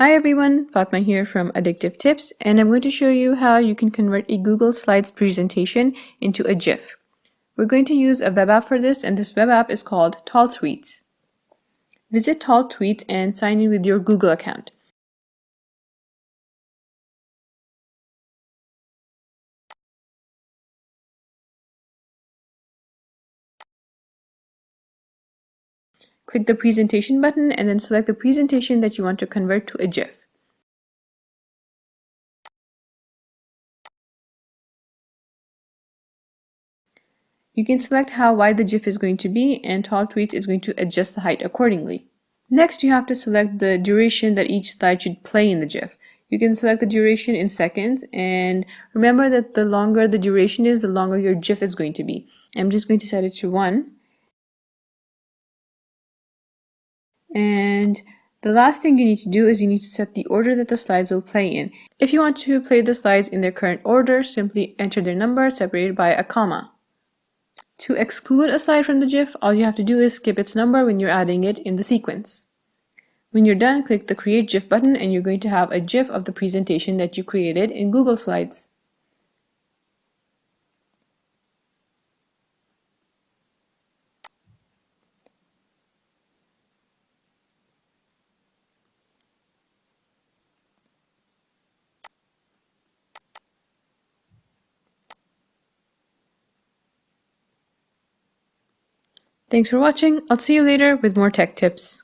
Hi everyone, Fatma here from Addictive Tips, and I'm going to show you how you can convert a Google Slides presentation into a GIF. We're going to use a web app for this, and this web app is called Tall Tweets. Visit Tall Tweets and sign in with your Google account. Click the presentation button and then select the presentation that you want to convert to a GIF. You can select how wide the GIF is going to be, and Tall Tweets is going to adjust the height accordingly. Next, you have to select the duration that each slide should play in the GIF. You can select the duration in seconds, and remember that the longer the duration is, the longer your GIF is going to be. I'm just going to set it to 1. And the last thing you need to do is you need to set the order that the slides will play in. If you want to play the slides in their current order, simply enter their number separated by a comma. To exclude a slide from the GIF, all you have to do is skip its number when you're adding it in the sequence. When you're done, click the Create GIF button and you're going to have a GIF of the presentation that you created in Google Slides. Thanks for watching. I'll see you later with more tech tips.